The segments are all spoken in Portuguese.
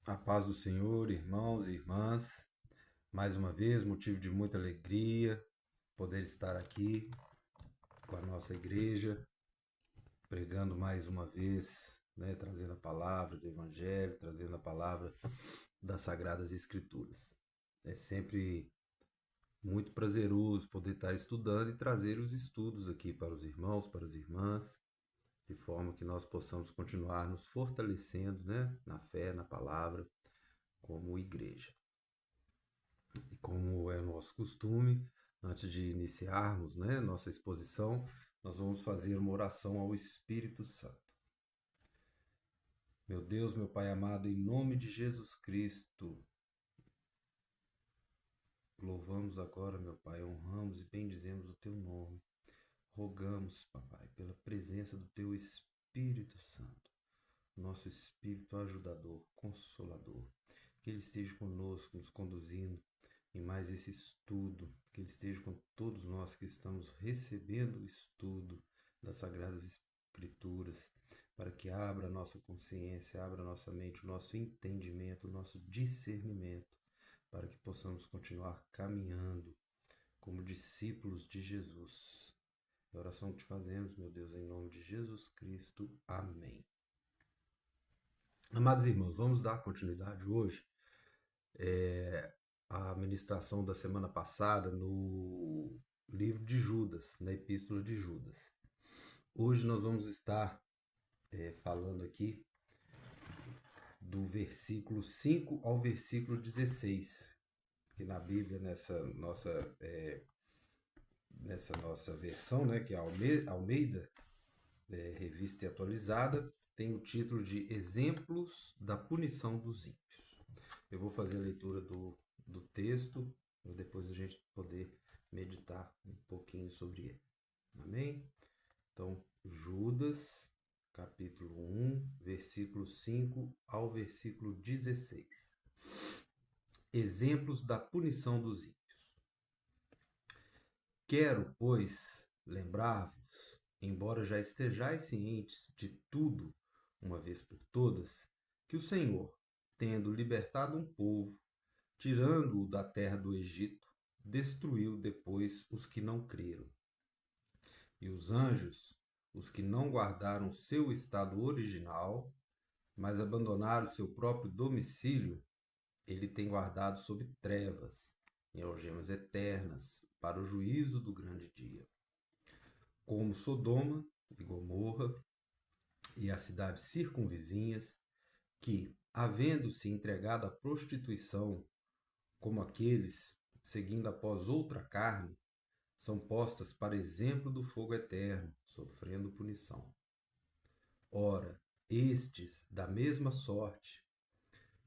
A paz do Senhor, irmãos e irmãs. Mais uma vez, motivo de muita alegria poder estar aqui com a nossa igreja, pregando mais uma vez, né, trazendo a palavra do Evangelho, trazendo a palavra das Sagradas Escrituras. É sempre muito prazeroso poder estar estudando e trazer os estudos aqui para os irmãos, para as irmãs, de forma que nós possamos continuar nos fortalecendo, né, na fé, na palavra, como igreja. E como é o nosso costume, antes de iniciarmos, né, nossa exposição, nós vamos fazer uma oração ao Espírito Santo. Meu Deus, meu Pai amado, em nome de Jesus Cristo, louvamos agora, meu Pai, honramos e bendizemos o Teu nome. Rogamos, Papai, pela presença do Teu Espírito Santo, nosso Espírito ajudador, consolador, que Ele esteja conosco, nos conduzindo em mais esse estudo, que Ele esteja com todos nós que estamos recebendo o estudo das Sagradas Escrituras, para que abra a nossa consciência, abra a nossa mente, o nosso entendimento, o nosso discernimento, para que possamos continuar caminhando como discípulos de Jesus. É a oração que te fazemos, meu Deus, em nome de Jesus Cristo. Amém. Amados irmãos, vamos dar continuidade hoje à ministração da semana passada no livro de Judas, na Epístola de Judas. Hoje nós vamos estar falando aqui do versículo 5 ao versículo 16, que na Bíblia, nessa nossa versão, né, que é Almeida, revista e atualizada, tem o título de Exemplos da Punição dos Ímpios. Eu vou fazer a leitura do texto, para depois a gente poder meditar um pouquinho sobre ele. Amém? Então, Judas, capítulo 1, versículo 5 ao versículo 16. Exemplos da punição dos ímpios. Quero, pois, lembrar-vos, embora já estejais cientes de tudo, uma vez por todas, que o Senhor, tendo libertado um povo, tirando-o da terra do Egito, destruiu depois os que não creram. E os anjos, os que não guardaram seu estado original, mas abandonaram seu próprio domicílio, ele tem guardado sob trevas, em algemas eternas, para o juízo do grande dia. Como Sodoma e Gomorra e as cidades circunvizinhas, que, havendo-se entregado à prostituição, como aqueles, seguindo após outra carne, são postas para exemplo do fogo eterno, sofrendo punição. Ora, estes, da mesma sorte,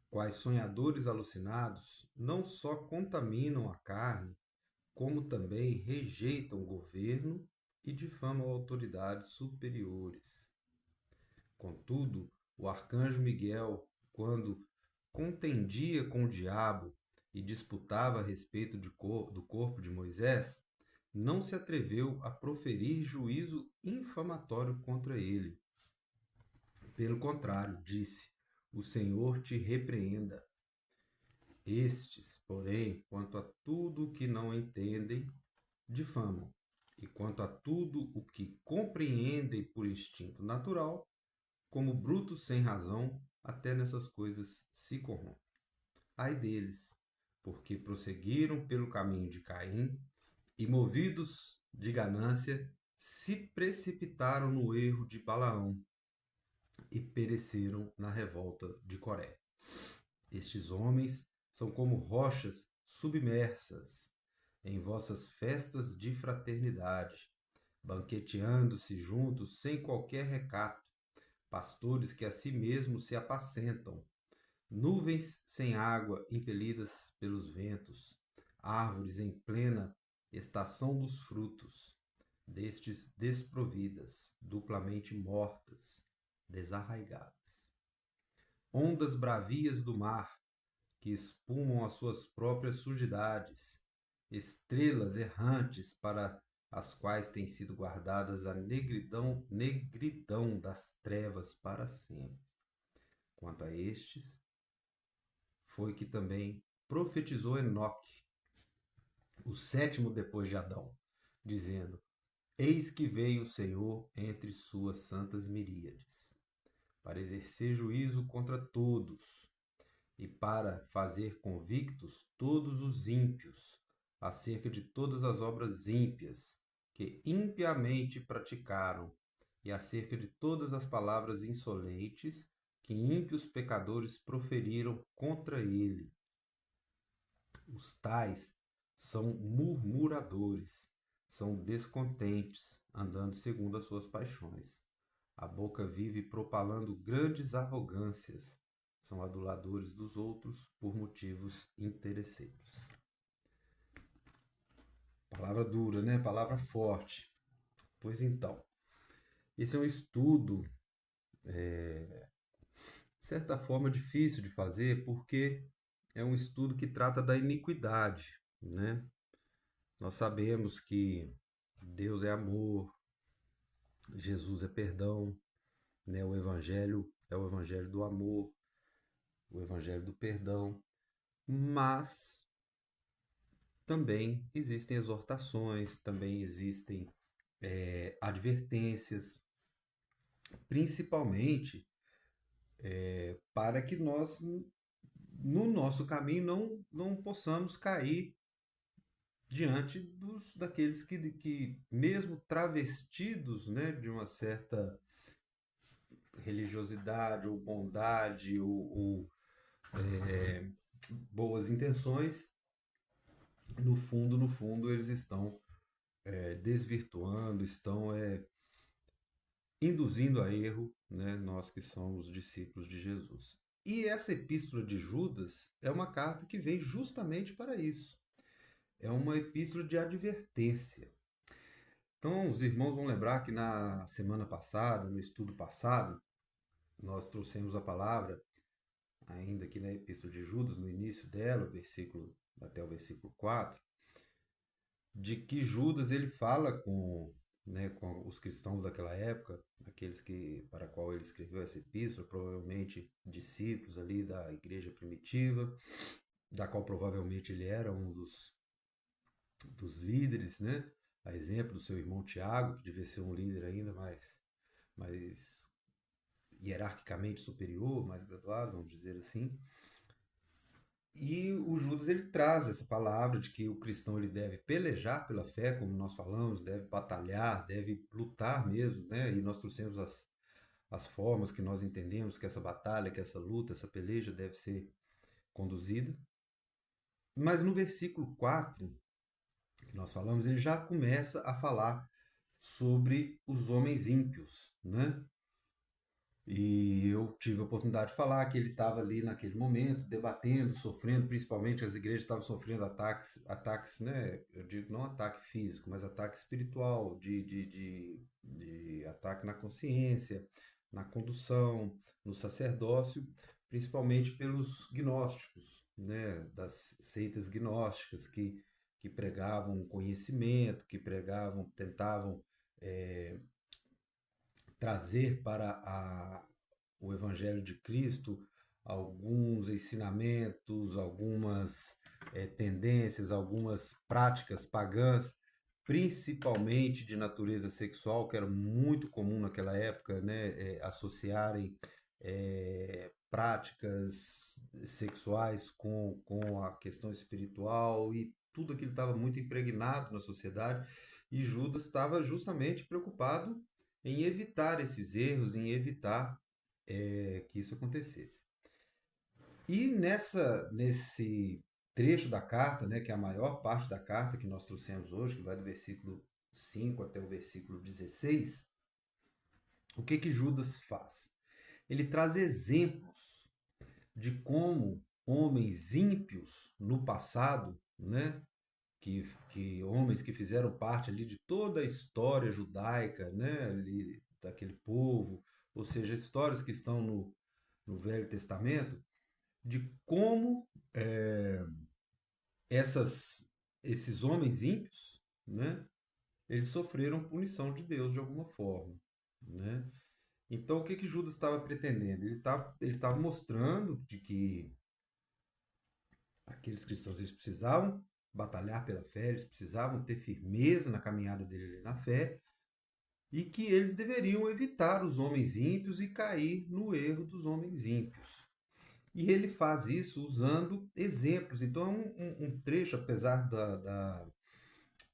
quais sonhadores alucinados, não só contaminam a carne, como também rejeitam o governo e difamam autoridades superiores. Contudo, o arcanjo Miguel, quando contendia com o diabo e disputava a respeito do corpo de Moisés, não se atreveu a proferir juízo infamatório contra ele. Pelo contrário, disse: O Senhor te repreenda. Estes, porém, quanto a tudo o que não entendem, difamam, e quanto a tudo o que compreendem por instinto natural, como brutos sem razão, até nessas coisas se corrompem. Ai deles, porque prosseguiram pelo caminho de Caim e, movidos de ganância, se precipitaram no erro de Balaão e pereceram na revolta de Coré. Estes homens são como rochas submersas em vossas festas de fraternidade, banqueteando-se juntos sem qualquer recato, pastores que a si mesmos se apacentam, nuvens sem água impelidas pelos ventos, árvores em plena estação dos frutos, destes desprovidas, duplamente mortas, desarraigadas. Ondas bravias do mar, que espumam as suas próprias sujidades, estrelas errantes para as quais tem sido guardadas a negridão das trevas para sempre. Quanto a estes, foi que também profetizou Enoque, o sétimo depois de Adão, dizendo: Eis que veio o Senhor entre suas santas miríades, para exercer juízo contra todos e para fazer convictos todos os ímpios acerca de todas as obras ímpias que impiamente praticaram e acerca de todas as palavras insolentes que ímpios pecadores proferiram contra ele. Os tais são murmuradores, são descontentes, andando segundo as suas paixões. A boca vive propalando grandes arrogâncias, são aduladores dos outros por motivos interesseiros. Palavra dura, né? Palavra forte. Pois então, esse é um estudo, de certa forma, difícil de fazer, porque é um estudo que trata da iniquidade, né? Nós sabemos que Deus é amor, Jesus é perdão, né? O Evangelho é o Evangelho do amor, o Evangelho do perdão, mas também existem exortações, também existem advertências, principalmente para que nós, no nosso caminho, não possamos cair diante daqueles que, mesmo travestidos, né, de uma certa religiosidade ou bondade ou boas intenções, no fundo, eles estão desvirtuando, estão induzindo a erro, né, nós que somos discípulos de Jesus. E essa epístola de Judas é uma carta que vem justamente para isso. É uma epístola de advertência. Então, os irmãos vão lembrar que na semana passada, no estudo passado, nós trouxemos a palavra, ainda aqui na epístola de Judas, no início dela, até o versículo 4, de que Judas ele fala com os cristãos daquela época, aqueles para qual ele escreveu essa epístola, provavelmente discípulos ali da igreja primitiva, da qual provavelmente ele era um dos líderes, né? A exemplo do seu irmão Tiago, que devia ser um líder ainda mais hierarquicamente superior, mais graduado, vamos dizer assim. E o Judas ele traz essa palavra de que o cristão ele deve pelejar pela fé, como nós falamos, deve batalhar, deve lutar mesmo, né? E nós trouxemos as formas que nós entendemos que essa batalha, que essa luta, essa peleja deve ser conduzida. Mas no versículo 4, que nós falamos, ele já começa a falar sobre os homens ímpios, né? E eu tive a oportunidade de falar que ele estava ali naquele momento, debatendo, sofrendo, principalmente as igrejas estavam sofrendo ataques, né? Eu digo não ataque físico, mas ataque espiritual, de ataque na consciência, na condução, no sacerdócio, principalmente pelos gnósticos, né? Das seitas gnósticas que pregavam conhecimento, tentavam trazer para o Evangelho de Cristo alguns ensinamentos, algumas tendências, algumas práticas pagãs, principalmente de natureza sexual, que era muito comum naquela época, né, associarem práticas sexuais com a questão espiritual, e tudo aquilo estava muito impregnado na sociedade, e Judas estava justamente preocupado em evitar esses erros, em evitar que isso acontecesse. E nesse trecho da carta, né, que é a maior parte da carta que nós trouxemos hoje, que vai do versículo 5 até o versículo 16, o que Judas faz? Ele traz exemplos de como homens ímpios no passado, né, que homens que fizeram parte ali de toda a história judaica, né, ali, daquele povo, ou seja, histórias que estão no Velho Testamento, de como esses homens ímpios, né, eles sofreram punição de Deus de alguma forma, né? Então, o que Judas estava pretendendo? Ele estava mostrando de que Aqueles cristãos, eles precisavam batalhar pela fé, eles precisavam ter firmeza na caminhada deles na fé, e que eles deveriam evitar os homens ímpios e cair no erro dos homens ímpios. E ele faz isso usando exemplos. Então, é um trecho, apesar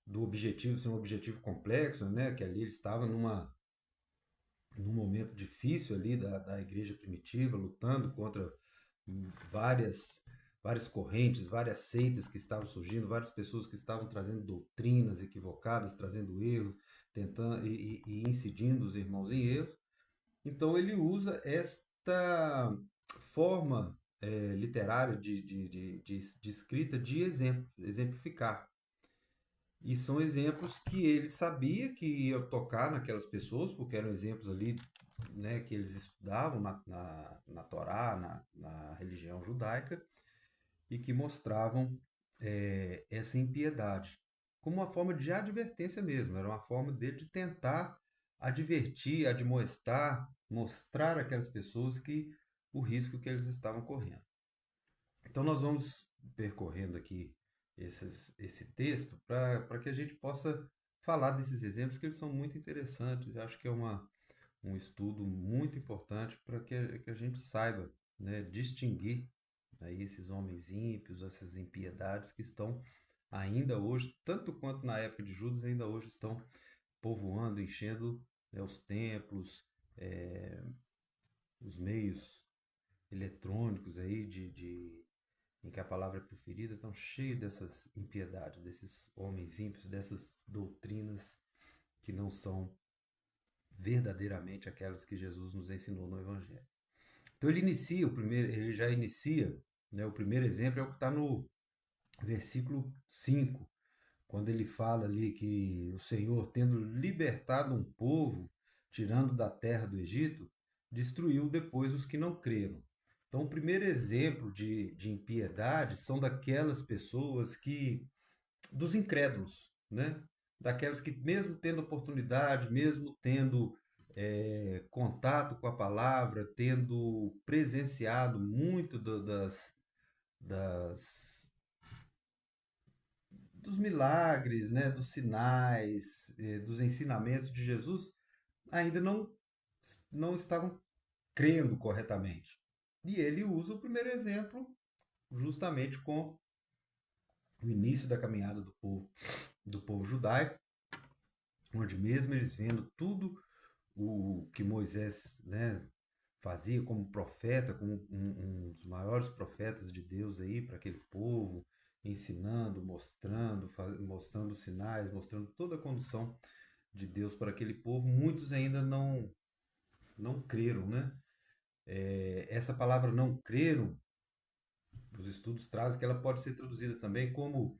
do objetivo ser um objetivo complexo, né? Que ali ele estava num momento difícil ali da igreja primitiva, lutando contra várias, várias correntes, várias seitas que estavam surgindo, várias pessoas que estavam trazendo doutrinas equivocadas, trazendo erros, tentando e incidindo os irmãos em erros. Então ele usa esta forma literária de escrita de exemplo, exemplificar. E são exemplos que ele sabia que ia tocar naquelas pessoas, porque eram exemplos ali, né, que eles estudavam na Torá, na religião judaica, e que mostravam essa impiedade. Como uma forma de advertência mesmo, era uma forma dele de tentar advertir, admoestar, mostrar àquelas pessoas que o risco que eles estavam correndo. Então nós vamos percorrendo aqui esse texto para que a gente possa falar desses exemplos, que eles são muito interessantes. Eu acho que é um estudo muito importante para que a gente saiba, né, distinguir aí esses homens ímpios, essas impiedades que estão ainda hoje, tanto quanto na época de Judas, ainda hoje estão povoando, enchendo, né, os templos, os meios eletrônicos aí em que a palavra é preferida, estão cheios dessas impiedades, desses homens ímpios, dessas doutrinas que não são verdadeiramente aquelas que Jesus nos ensinou no Evangelho. Então ele já inicia, né, o primeiro exemplo é o que está no versículo 5, quando ele fala ali que o Senhor, tendo libertado um povo, tirando da terra do Egito, destruiu depois os que não creram. Então, o primeiro exemplo de impiedade são daquelas pessoas dos incrédulos, né? Daquelas que, mesmo tendo oportunidade, mesmo tendo contato com a palavra, tendo presenciado muito das, dos milagres, né? Dos sinais, dos ensinamentos de Jesus, ainda não estavam crendo corretamente. E ele usa o primeiro exemplo justamente com o início da caminhada do povo judaico, onde mesmo eles vendo tudo o que Moisés, né, fazia como profeta, como um dos maiores profetas de Deus aí para aquele povo, ensinando, mostrando sinais, mostrando toda a condução de Deus para aquele povo, muitos ainda não creram, né? Essa palavra não creram, os estudos trazem que ela pode ser traduzida também como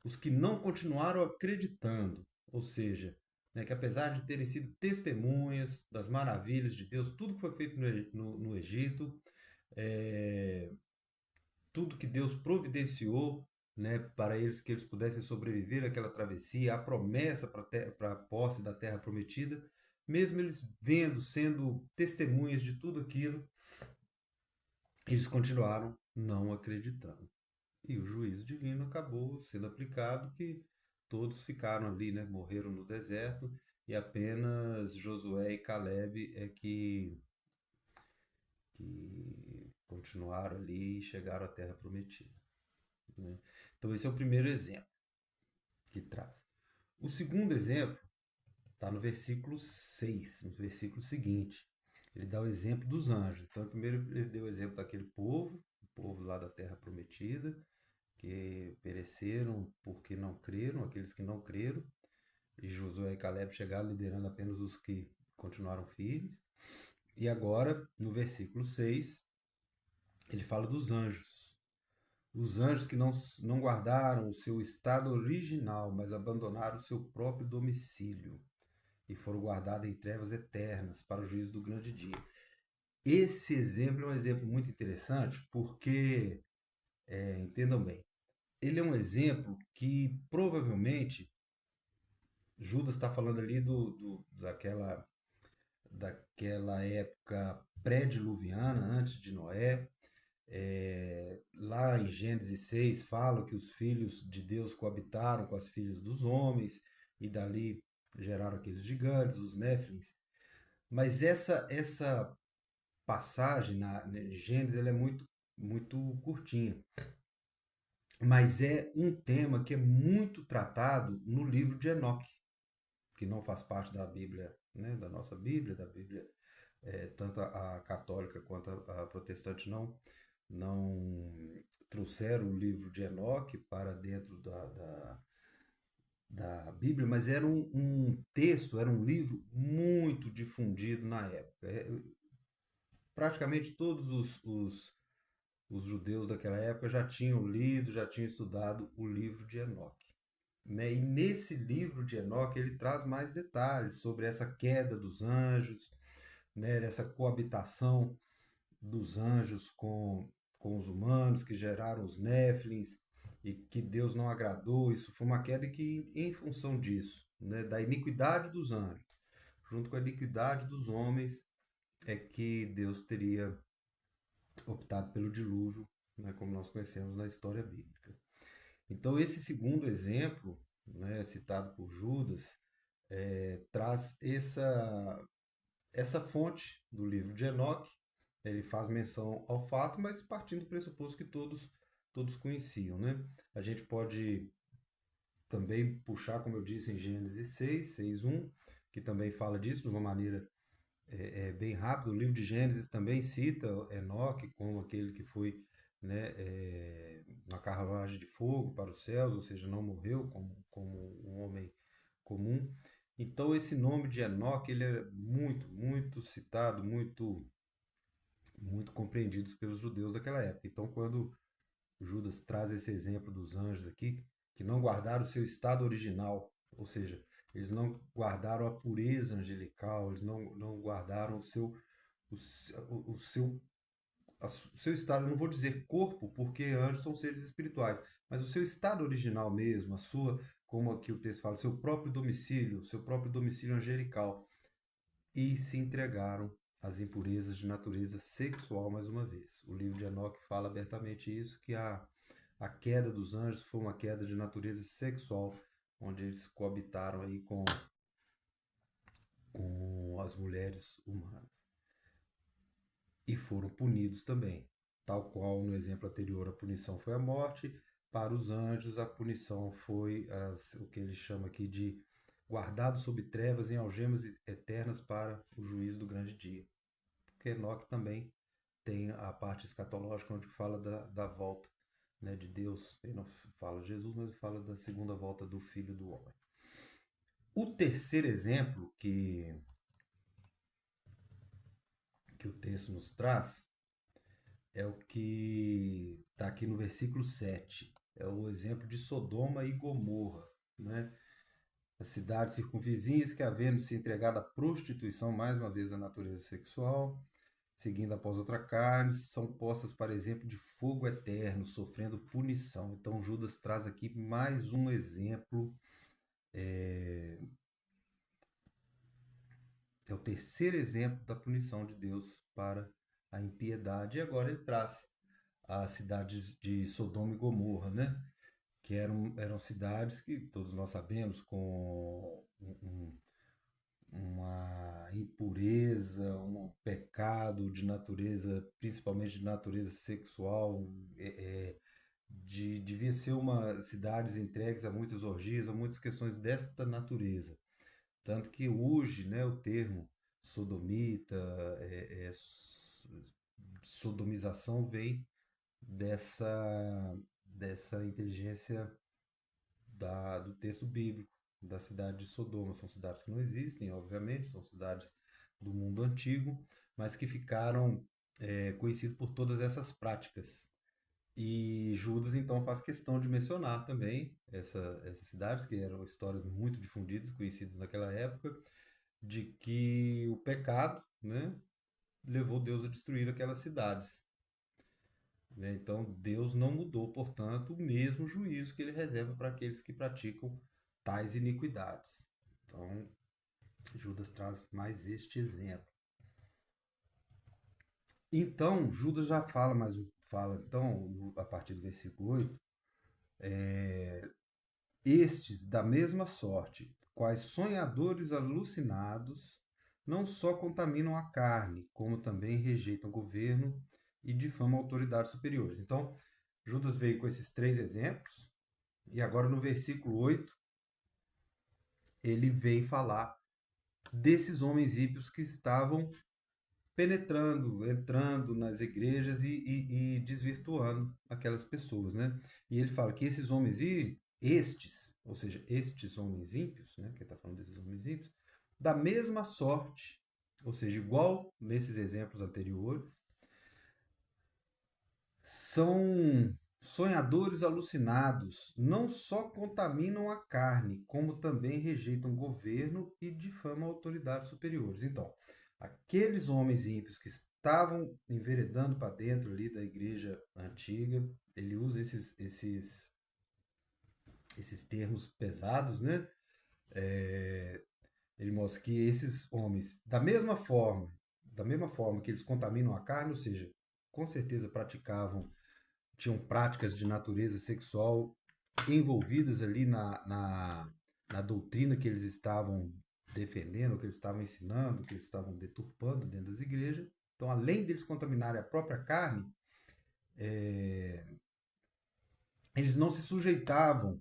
os que não continuaram acreditando, ou seja, né, que apesar de terem sido testemunhas das maravilhas de Deus, tudo que foi feito no Egito, é, tudo que Deus providenciou, né, para eles, que eles pudessem sobreviver àquela travessia, a promessa para a posse da terra prometida, mesmo eles vendo, sendo testemunhas de tudo aquilo, eles continuaram não acreditando. E o juízo divino acabou sendo aplicado, que todos ficaram ali, né, morreram no deserto, e apenas Josué e Caleb é que continuaram ali e chegaram à terra prometida, né? Então esse é o primeiro exemplo que traz. O segundo exemplo está no versículo 6, no versículo seguinte. Ele dá o exemplo dos anjos. Então primeiro ele deu o exemplo daquele povo, o povo lá da terra prometida, que pereceram porque não creram, aqueles que não creram, e Josué e Caleb chegaram liderando apenas os que continuaram firmes. E agora, no versículo 6, ele fala dos anjos. Os anjos que não guardaram o seu estado original, mas abandonaram o seu próprio domicílio e foram guardados em trevas eternas para o juízo do grande dia. Esse exemplo é um exemplo muito interessante porque, entendam bem, ele é um exemplo que provavelmente Judas está falando ali daquela época pré-diluviana, antes de Noé, lá em Gênesis 6 fala que os filhos de Deus coabitaram com as filhas dos homens e dali geraram aqueles gigantes, os Néfilins. Mas essa passagem em Gênesis ela é muito curtinha. Mas é um tema que é muito tratado no livro de Enoque, que não faz parte da Bíblia, né, da nossa Bíblia, da Bíblia, tanto a católica quanto a protestante não trouxeram o livro de Enoque para dentro da Bíblia, mas era um texto, era um livro muito difundido na época. Praticamente todos os judeus daquela época já tinham lido, já tinham estudado o livro de Enoque. Né? E nesse livro de Enoque ele traz mais detalhes sobre essa queda dos anjos, né? Essa coabitação dos anjos com os humanos, que geraram os Néfilins, e que Deus não agradou. Isso foi uma queda que, em função disso, né, da iniquidade dos anjos, junto com a iniquidade dos homens, é que Deus teria optado pelo dilúvio, né, como nós conhecemos na história bíblica. Então, esse segundo exemplo, né, citado por Judas, traz essa fonte do livro de Enoque. Ele faz menção ao fato, mas partindo do pressuposto que todos conheciam. Né? A gente pode também puxar, como eu disse, em Gênesis 6:1, que também fala disso de uma maneira bem rápida. O livro de Gênesis também cita Enoque como aquele que foi, né, na carruagem de fogo para os céus, ou seja, não morreu como um homem comum. Então esse nome de Enoque ele é muito citado, muito compreendido pelos judeus daquela época. Então quando Judas traz esse exemplo dos anjos aqui, que não guardaram o seu estado original, ou seja, eles não guardaram a pureza angelical, eles não guardaram o seu estado, eu não vou dizer corpo, porque anjos são seres espirituais, mas o seu estado original mesmo, a sua, como aqui o texto fala, seu próprio domicílio angelical, e se entregaram às impurezas de natureza sexual mais uma vez. O livro de Enoque fala abertamente isso, que a queda dos anjos foi uma queda de natureza sexual, onde eles coabitaram aí com as mulheres humanas. E foram punidos também. Tal qual no exemplo anterior a punição foi a morte, para os anjos a punição foi o que ele chama aqui de guardado sob trevas em algemas eternas para o juízo do grande dia. Porque Enoque também tem a parte escatológica onde fala da volta, né, de Deus. Ele não fala de Jesus, mas fala da segunda volta do Filho do Homem. O terceiro exemplo que o texto nos traz é o que está aqui no versículo 7. É o exemplo de Sodoma e Gomorra, né? As cidades circunvizinhas que, havendo se entregado à prostituição, mais uma vez a natureza sexual, seguindo após outra carne, são postas para exemplo de fogo eterno, sofrendo punição. Então Judas traz aqui mais um exemplo. É o terceiro exemplo da punição de Deus para a impiedade. E agora ele traz as cidades de Sodoma e Gomorra, né? Que eram cidades que todos nós sabemos com uma impureza, um pecado de natureza, principalmente de natureza sexual, devia ser cidades entregues a muitas orgias, a muitas questões desta natureza. Tanto que hoje, né, o termo sodomita, sodomização vem dessa inteligência do texto bíblico, da cidade de Sodoma. São cidades que não existem, obviamente, são cidades do mundo antigo, mas que ficaram conhecidas por todas essas práticas. E Judas, então, faz questão de mencionar também essas cidades, que eram histórias muito difundidas, conhecidas naquela época, de que o pecado, né, levou Deus a destruir aquelas cidades. Né? Então, Deus não mudou, portanto, o mesmo juízo que ele reserva para aqueles que praticam tais iniquidades. Então, Judas traz mais este exemplo. Então, Judas já fala fala então, a partir do versículo 8, estes, da mesma sorte, quais sonhadores alucinados, não só contaminam a carne, como também rejeitam o governo e difamam autoridades superiores. Então, Judas veio com esses 3 exemplos, e agora no versículo 8, ele vem falar desses homens ímpios que estavam penetrando, entrando nas igrejas e desvirtuando aquelas pessoas, né? E ele fala que esses homens estes, ou seja, estes homens ímpios, né? Que está falando desses homens ímpios, da mesma sorte, ou seja, igual nesses exemplos anteriores, são sonhadores alucinados, não só contaminam a carne, como também rejeitam o governo e difamam autoridades superiores. Então, aqueles homens ímpios que estavam enveredando para dentro ali da igreja antiga, ele usa esses termos pesados, né? Ele mostra que esses homens, da mesma forma que eles contaminam a carne, ou seja, com certeza tinham práticas de natureza sexual envolvidas ali na doutrina que eles estavam defendendo, que eles estavam ensinando, que eles estavam deturpando dentro das igrejas. Então, além deles contaminarem a própria carne, eles não se sujeitavam,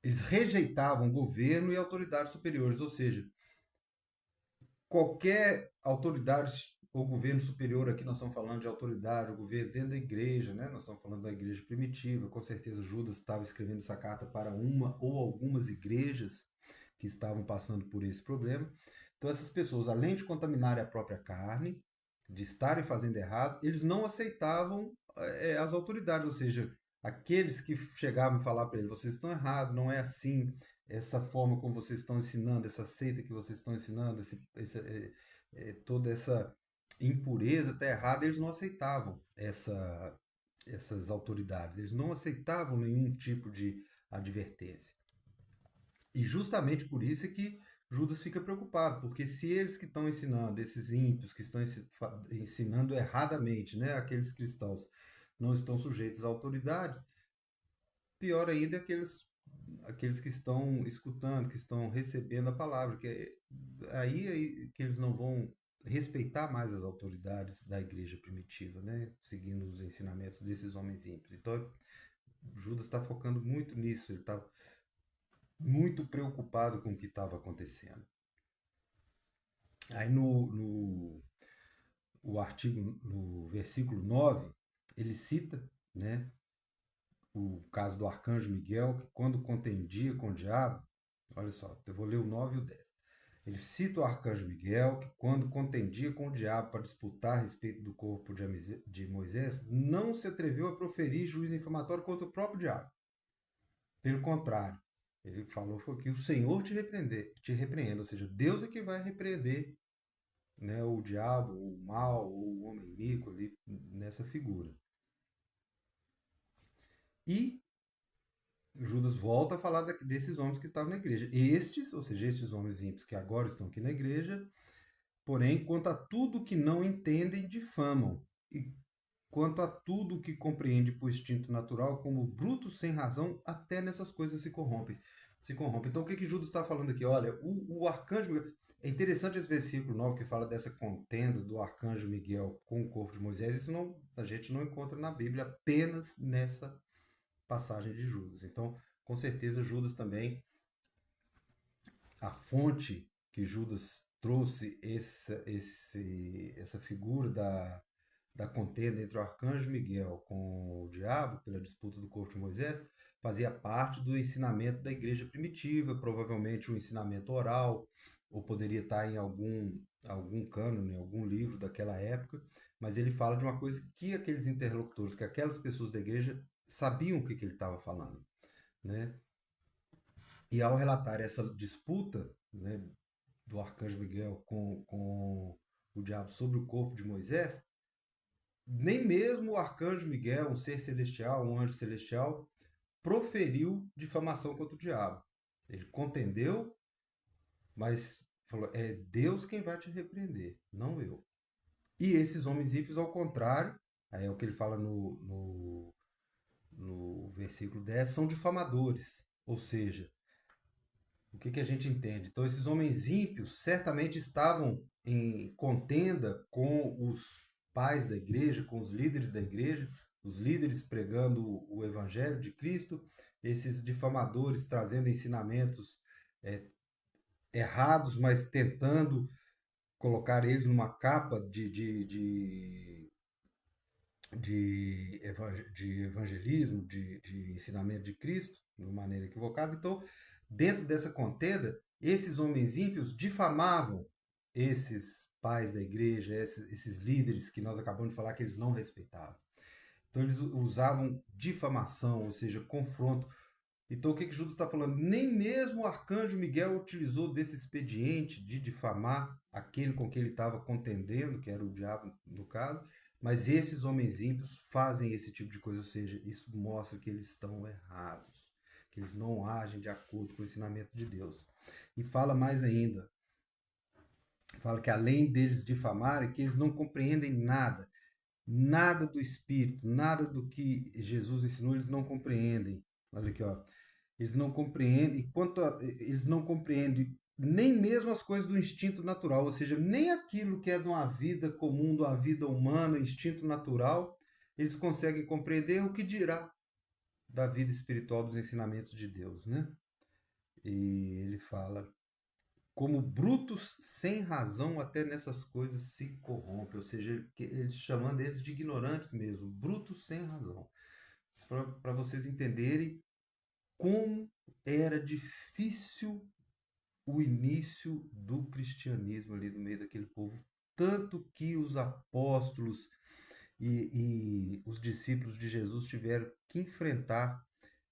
eles rejeitavam o governo e autoridades superiores, ou seja, qualquer autoridade ou governo superior, aqui nós estamos falando de autoridade, o governo dentro da igreja, né? Nós estamos falando da igreja primitiva, com certeza Judas estava escrevendo essa carta para uma ou algumas igrejas que estavam passando por esse problema. Então essas pessoas, além de contaminarem a própria carne, de estarem fazendo errado, eles não aceitavam as autoridades, ou seja, aqueles que chegavam a falar para ele, vocês estão errados, não é assim, essa forma como vocês estão ensinando, essa seita que vocês estão ensinando, toda essa impureza está errada, eles não aceitavam essas autoridades, eles não aceitavam nenhum tipo de advertência. E justamente por isso é que Judas fica preocupado, porque se eles que estão ensinando, esses ímpios que estão ensinando erradamente, né, aqueles cristãos não estão sujeitos a autoridades, pior ainda é aqueles que estão escutando, que estão recebendo a palavra, que aí que eles não vão respeitar mais as autoridades da igreja primitiva, né? Seguindo os ensinamentos desses homens ímpios. Então, Judas está focando muito nisso, ele está muito preocupado com o que estava acontecendo. Aí o artigo, no versículo 9, ele cita, né, o caso do arcanjo Miguel, que quando contendia com o diabo, olha só, eu vou ler o 9 e o 10. Ele cita o arcanjo Miguel, que quando contendia com o diabo para disputar a respeito do corpo de Moisés, não se atreveu a proferir juízo infamatório contra o próprio diabo. Pelo contrário, ele falou foi que o Senhor te repreenda, ou seja, Deus é que vai repreender, né, o diabo, o mal, o homem iníquo ali nessa figura. E Judas volta a falar desses homens que estavam na igreja. Estes, ou seja, estes homens ímpios que agora estão aqui na igreja, porém, quanto a tudo que não entendem, difamam. E quanto a tudo que compreende por instinto natural, como brutos sem razão, até nessas coisas se corrompem. Então, o que Judas está falando aqui? Olha, o arcanjo... É interessante esse versículo 9 que fala dessa contenda do arcanjo Miguel com o corpo de Moisés. Isso a gente não encontra na Bíblia, apenas nessa passagem de Judas. Então, com certeza, Judas também, a fonte que Judas trouxe essa figura da contenda entre o arcanjo Miguel com o diabo, pela disputa do corpo de Moisés, fazia parte do ensinamento da igreja primitiva, provavelmente um ensinamento oral, ou poderia estar em algum cânone, em algum livro daquela época, mas ele fala de uma coisa que aqueles interlocutores, que aquelas pessoas da igreja sabiam o que ele estava falando, né? E ao relatar essa disputa, né, do arcanjo Miguel com o diabo sobre o corpo de Moisés, nem mesmo o arcanjo Miguel, um ser celestial, um anjo celestial, proferiu difamação contra o diabo. Ele contendeu, mas falou, é Deus quem vai te repreender, não eu. E esses homens ímpios, ao contrário, Aí é o que ele fala no versículo 10, são difamadores. Ou seja, o que a gente entende? Então, esses homens ímpios certamente estavam em contenda com os pais da igreja, com os líderes da igreja, os líderes pregando o evangelho de Cristo, esses difamadores trazendo ensinamentos é, errados, mas tentando colocar eles numa capa de evangelismo, de ensinamento de Cristo, de uma maneira equivocada. Então, dentro dessa contenda, esses homens ímpios difamavam esses pais da igreja, esses líderes que nós acabamos de falar que eles não respeitavam. Então, eles usavam difamação, ou seja, confronto. Então, o que Judas está falando? Nem mesmo o arcanjo Miguel utilizou desse expediente de difamar aquele com quem ele estava contendendo, que era o diabo no caso, mas esses homens ímpios fazem esse tipo de coisa, ou seja, isso mostra que eles estão errados, que eles não agem de acordo com o ensinamento de Deus. E fala mais ainda, fala que além deles difamarem, que eles não compreendem nada, nada do Espírito, nada do que Jesus ensinou, eles não compreendem. Olha aqui, ó. Eles não compreendem, eles não compreendem nem mesmo as coisas do instinto natural, ou seja, nem aquilo que é de uma vida comum, de uma vida humana, instinto natural, eles conseguem compreender, o que dirá da vida espiritual, dos ensinamentos de Deus, né? E ele fala, como brutos sem razão até nessas coisas se corrompem, ou seja, chamando eles de ignorantes mesmo, brutos sem razão. Para vocês entenderem como era difícil o início do cristianismo ali no meio daquele povo. Tanto que os apóstolos e os discípulos de Jesus tiveram que enfrentar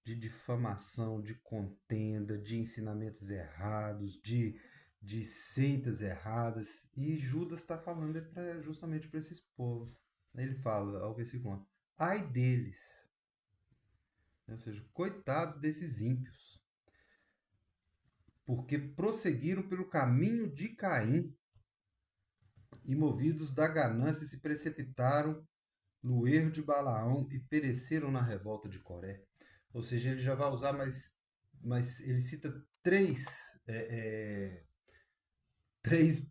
de difamação, de contenda, de ensinamentos errados, de seitas erradas. E Judas está falando justamente para esses povos. Ele fala, ao versículo 1, ai deles, ou seja, coitados desses ímpios, porque prosseguiram pelo caminho de Caim e, movidos da ganância, se precipitaram no erro de Balaão e pereceram na revolta de Coré. Ou seja, ele já vai usar mas ele cita três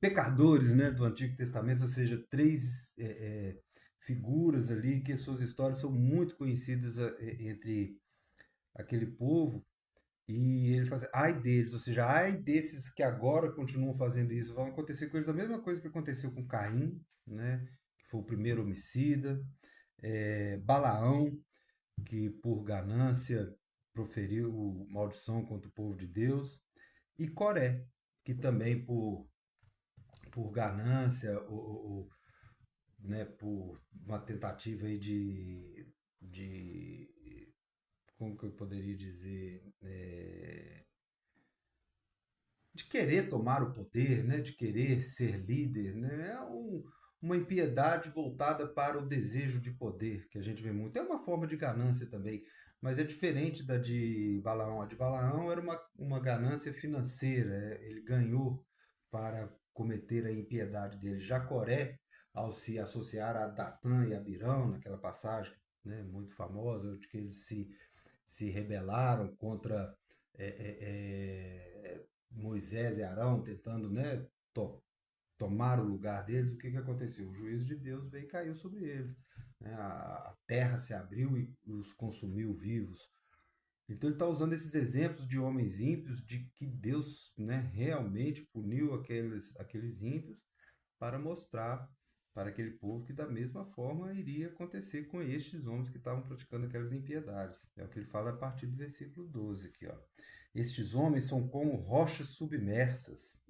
pecadores, né, do Antigo Testamento, ou seja, três figuras ali que suas histórias são muito conhecidas entre aquele povo. E ele fala assim, ai deles, ou seja, ai desses que agora continuam fazendo isso, vão acontecer com eles a mesma coisa que aconteceu com Caim, né, que foi o primeiro homicida, Balaão, que por ganância proferiu maldição contra o povo de Deus, e Coré, que também por ganância, né, por uma tentativa aí de como que eu poderia dizer, de querer tomar o poder, né, de querer ser líder, né, uma impiedade voltada para o desejo de poder, que a gente vê muito. É uma forma de ganância também, mas é diferente da de Balaão. A de Balaão era uma ganância financeira, ele ganhou para cometer a impiedade dele. Jacoré, ao se associar a Datã e Abirão, naquela passagem, né, muito famosa, de que eles se rebelaram contra Moisés e Arão, tentando, né, tomar o lugar deles, o que aconteceu? O juízo de Deus veio e caiu sobre eles. Né? A terra se abriu e os consumiu vivos. Então ele está usando esses exemplos de homens ímpios, de que Deus, né, realmente puniu aqueles ímpios para mostrar para aquele povo que da mesma forma iria acontecer com estes homens que estavam praticando aquelas impiedades. É o que ele fala a partir do versículo 12 aqui, ó. Estes homens são como rochas submersas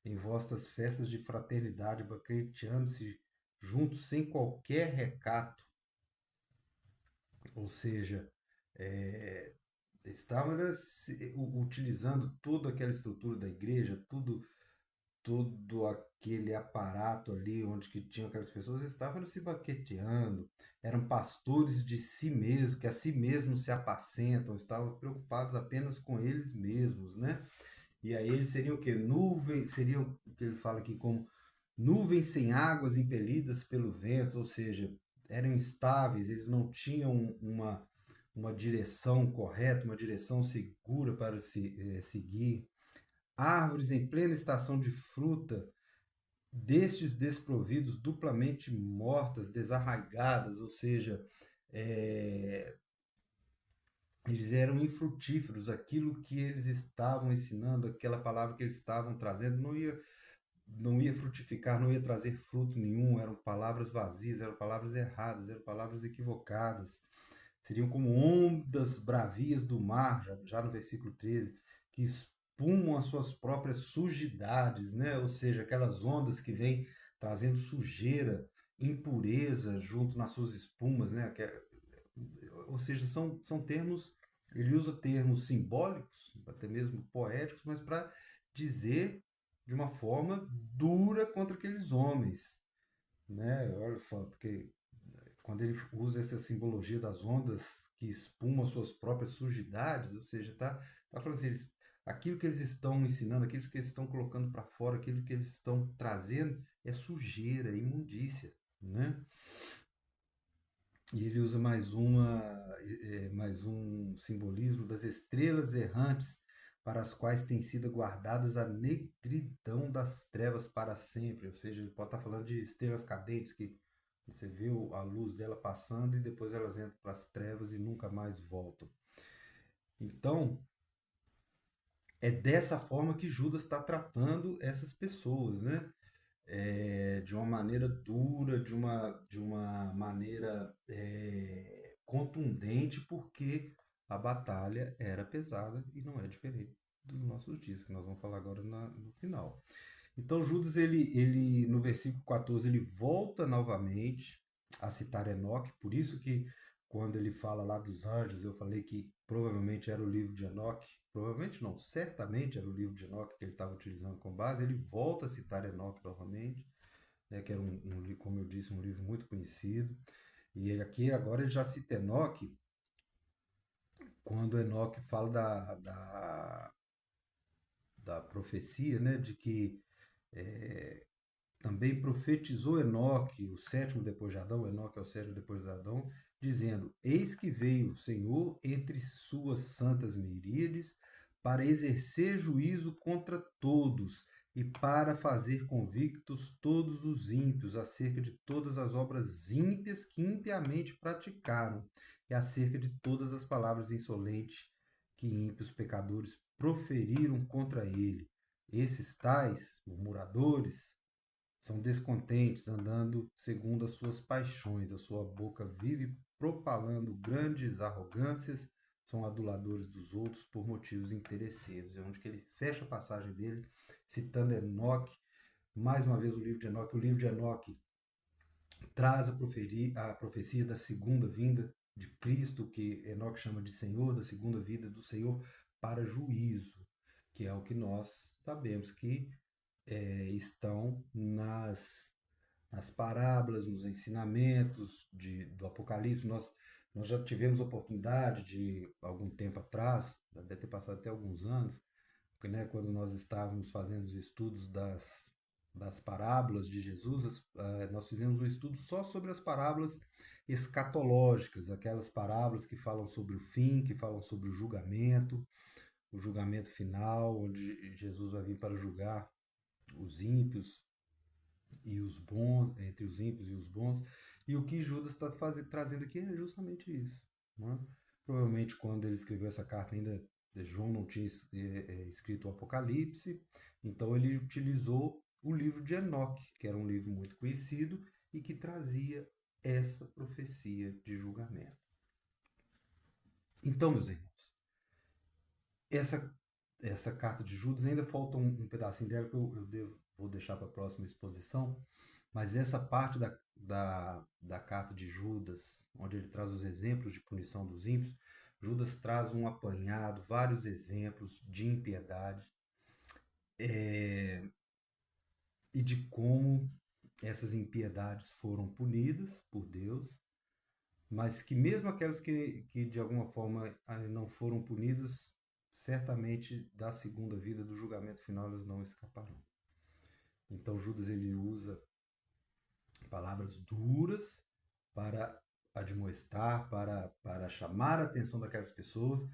em vossas festas de fraternidade, banqueteando-se juntos sem qualquer recato. Ou seja, estavam utilizando toda aquela estrutura da igreja, todo aquele aparato ali onde que tinham aquelas pessoas, estavam se baqueteando, eram pastores de si mesmos, que a si mesmos se apacentam, estavam preocupados apenas com eles mesmos, né? E aí eles seriam o quê? Nuvens, seriam o que ele fala aqui como nuvens sem águas impelidas pelo vento, ou seja, eram instáveis, eles não tinham uma direção correta, uma direção segura para seguir. Árvores em plena estação de fruta, destes desprovidos, duplamente mortas, desarraigadas, ou seja, é, eles eram infrutíferos, aquilo que eles estavam ensinando, aquela palavra que eles estavam trazendo, não ia frutificar, não ia trazer fruto nenhum, eram palavras vazias, eram palavras erradas, eram palavras equivocadas. Seriam como ondas bravias do mar, já no versículo 13, que espumam as suas próprias sujidades, né? Ou seja, aquelas ondas que vêm trazendo sujeira, impureza junto nas suas espumas, né? Ou seja, são termos, ele usa termos simbólicos, até mesmo poéticos, mas para dizer de uma forma dura contra aqueles homens, né? Olha só, que quando ele usa essa simbologia das ondas que espumam suas próprias sujidades, ou seja, tá falando assim, aquilo que eles estão ensinando, aquilo que eles estão colocando para fora, aquilo que eles estão trazendo é sujeira, é imundícia, né? E ele usa mais um simbolismo das estrelas errantes para as quais tem sido guardadas a negridão das trevas para sempre. Ou seja, ele pode estar falando de estrelas cadentes que você vê a luz dela passando e depois elas entram para as trevas e nunca mais voltam. Então, é dessa forma que Judas está tratando essas pessoas, né? De uma maneira dura, de uma maneira contundente, porque a batalha era pesada e não é diferente dos nossos dias, que nós vamos falar agora no final. Então Judas, ele no versículo 14, ele volta novamente a citar Enoque, por isso que quando ele fala lá dos anjos, eu falei que provavelmente era o livro de Enoque, provavelmente não, certamente era o livro de Enoque que ele estava utilizando como base, ele volta a citar Enoque novamente, né, que era como eu disse, um livro muito conhecido, e ele aqui agora ele já cita Enoque, quando Enoque fala da profecia, né, de que é, também profetizou Enoque, o sétimo depois de Adão, Enoque é o sétimo depois de Adão, dizendo: Eis que veio o Senhor entre suas santas miríades para exercer juízo contra todos e para fazer convictos todos os ímpios acerca de todas as obras ímpias que impiamente praticaram e acerca de todas as palavras insolentes que ímpios pecadores proferiram contra ele. Esses tais murmuradores são descontentes, andando segundo as suas paixões. A sua boca vive propalando grandes arrogâncias, são aduladores dos outros por motivos interesseiros. É onde que ele fecha a passagem dele, citando Enoque. Mais uma vez o livro de Enoque. O livro de Enoque traz a profecia da segunda vinda de Cristo, que Enoque chama de Senhor, da segunda vinda do Senhor para juízo, que é o que nós sabemos que estão nas parábolas, nos ensinamentos do Apocalipse. Nós já tivemos oportunidade de, algum tempo atrás, já deve ter passado até alguns anos, porque, né, quando nós estávamos fazendo os estudos das parábolas de Jesus, nós fizemos um estudo só sobre as parábolas escatológicas, aquelas parábolas que falam sobre o fim, que falam sobre o julgamento final, onde Jesus vai vir para julgar os ímpios e os bons, entre os ímpios e os bons. E o que Judas está trazendo aqui é justamente isso. Né? Provavelmente quando ele escreveu essa carta ainda João não tinha escrito o Apocalipse, então ele utilizou o livro de Enoque, que era um livro muito conhecido e que trazia essa profecia de julgamento. Então, meus irmãos, essa carta de Judas ainda falta um pedacinho dela que vou deixar para a próxima exposição, mas essa parte da carta de Judas, onde ele traz os exemplos de punição dos ímpios, Judas traz um apanhado, vários exemplos de impiedade e de como essas impiedades foram punidas por Deus, mas que mesmo aquelas que de alguma forma não foram punidas, certamente da segunda vida, do julgamento final, elas não escaparão. Então Judas ele usa palavras duras para admoestar, para chamar a atenção daquelas pessoas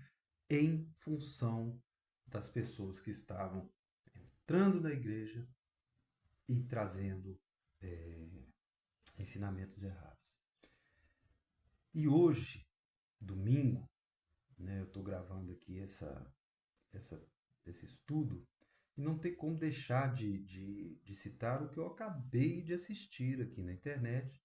em função das pessoas que estavam entrando na igreja e trazendo ensinamentos errados. E hoje, domingo, né, eu estou gravando aqui esse estudo, e não tem como deixar de citar o que eu acabei de assistir aqui na internet,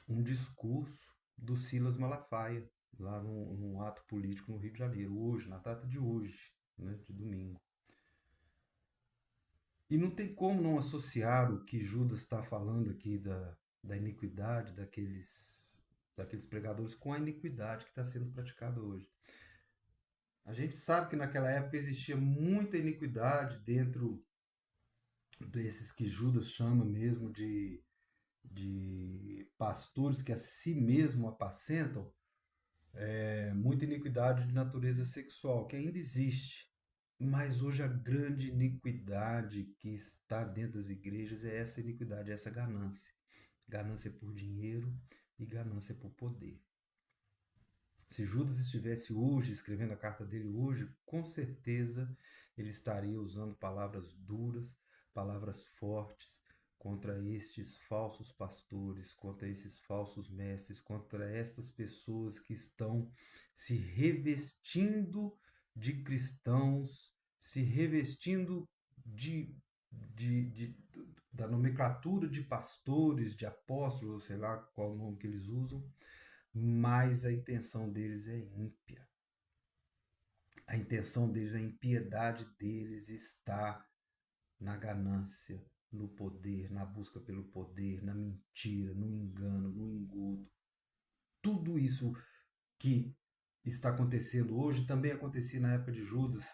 um discurso do Silas Malafaia, lá num ato político no Rio de Janeiro, hoje, na data de hoje, né, de domingo. E não tem como não associar o que Judas está falando aqui da iniquidade daqueles pregadores com a iniquidade que está sendo praticada hoje. A gente sabe que naquela época existia muita iniquidade dentro desses que Judas chama mesmo de pastores que a si mesmo apacentam, muita iniquidade de natureza sexual, que ainda existe. Mas hoje a grande iniquidade que está dentro das igrejas é essa iniquidade, essa ganância. Ganância por dinheiro e ganância por poder. Se Judas estivesse hoje, escrevendo a carta dele hoje, com certeza ele estaria usando palavras duras, palavras fortes contra estes falsos pastores, contra esses falsos mestres, contra estas pessoas que estão se revestindo de cristãos, se revestindo da nomenclatura de pastores, de apóstolos, sei lá qual o nome que eles usam, mas a intenção deles é ímpia. A intenção deles, a impiedade deles está na ganância, no poder, na busca pelo poder, na mentira, no engano, no engodo. Tudo isso que está acontecendo hoje também acontecia na época de Judas.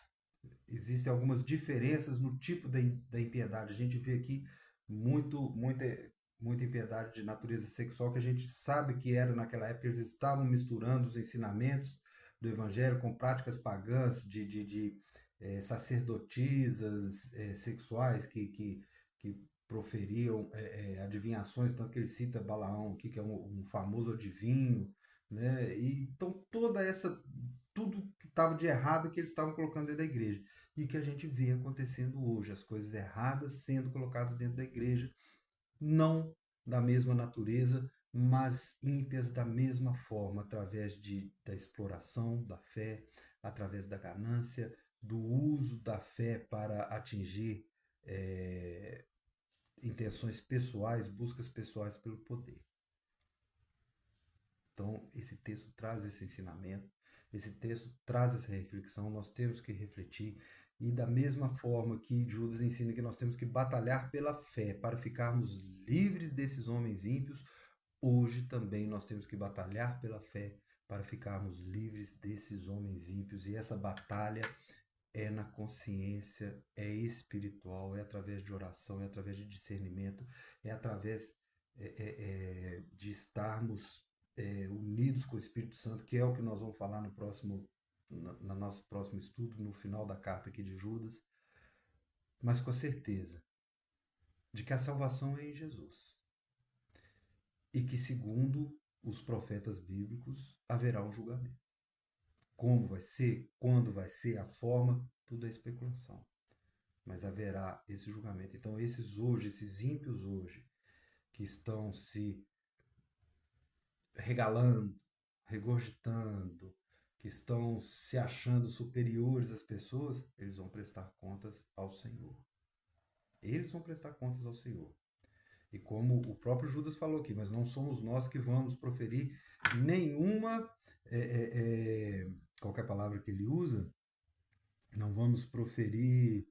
Existem algumas diferenças no tipo da impiedade. A gente vê aqui muita impiedade de natureza sexual que a gente sabe que era naquela época. Eles estavam misturando os ensinamentos do evangelho com práticas pagãs de sacerdotisas sexuais que proferiam adivinhações, tanto que ele cita Balaão aqui, que é um famoso adivinho, né? E, então tudo que estava de errado que eles estavam colocando dentro da igreja, e que a gente vê acontecendo hoje, as coisas erradas sendo colocadas dentro da igreja, não da mesma natureza, mas ímpias da mesma forma, através da exploração da fé, através da ganância, do uso da fé para atingir intenções pessoais, buscas pessoais pelo poder. Então, esse texto traz esse ensinamento, esse texto traz essa reflexão, nós temos que refletir, e da mesma forma que Judas ensina que nós temos que batalhar pela fé para ficarmos livres desses homens ímpios, hoje também nós temos que batalhar pela fé para ficarmos livres desses homens ímpios, e essa batalha é na consciência, é espiritual, é através de oração, é através de discernimento, é através de estarmos unidos com o Espírito Santo, que é o que nós vamos falar no nosso próximo estudo, no final da carta aqui de Judas, mas com a certeza de que a salvação é em Jesus e que, segundo os profetas bíblicos, haverá um julgamento. Como vai ser, quando vai ser, a forma, tudo é especulação. Mas haverá esse julgamento. Então, esses ímpios hoje, que estão se regalando, regurgitando, que estão se achando superiores às pessoas, eles vão prestar contas ao Senhor. Eles vão prestar contas ao Senhor. E como o próprio Judas falou aqui, mas não somos nós que vamos proferir nenhuma, qualquer palavra que ele usa, não vamos proferir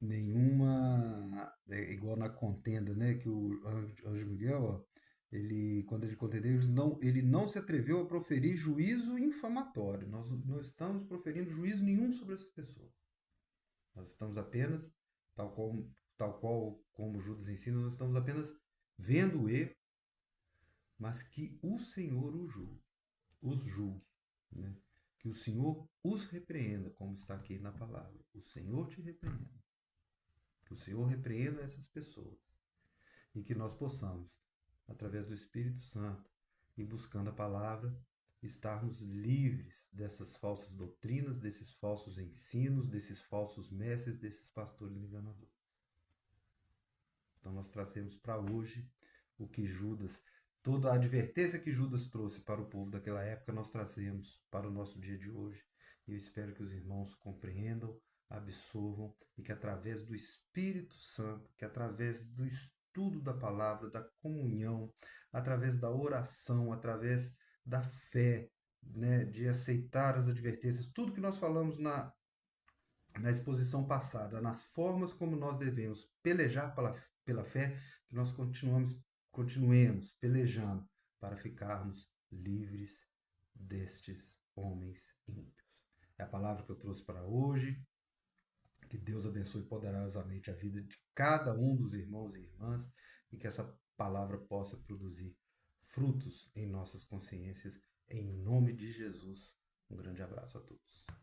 nenhuma, igual na contenda, né, que o anjo Miguel, ó, quando ele contendeu, ele não se atreveu a proferir juízo infamatório. Nós não estamos proferindo juízo nenhum sobre essas pessoas. Nós estamos apenas, tal qual como Judas ensina, nós estamos apenas vendo o erro, mas que o Senhor os julgue, né? Que o Senhor os repreenda, como está aqui na palavra. O Senhor te repreenda. Que o Senhor repreenda essas pessoas. E que nós possamos através do Espírito Santo e buscando a palavra, estarmos livres dessas falsas doutrinas, desses falsos ensinos, desses falsos mestres, desses pastores enganadores. Então nós trazemos para hoje o que Judas, toda a advertência que Judas trouxe para o povo daquela época, nós trazemos para o nosso dia de hoje. E eu espero que os irmãos compreendam, absorvam e que através do Espírito Santo, que através do estudo da palavra, da comunhão, através da oração, através da fé, né, de aceitar as advertências, tudo que nós falamos na exposição passada, nas formas como nós devemos pelejar pela fé, que nós continuemos pelejando para ficarmos livres destes homens ímpios. É a palavra que eu trouxe para hoje. Que Deus abençoe poderosamente a vida de cada um dos irmãos e irmãs e que essa palavra possa produzir frutos em nossas consciências. Em nome de Jesus, um grande abraço a todos.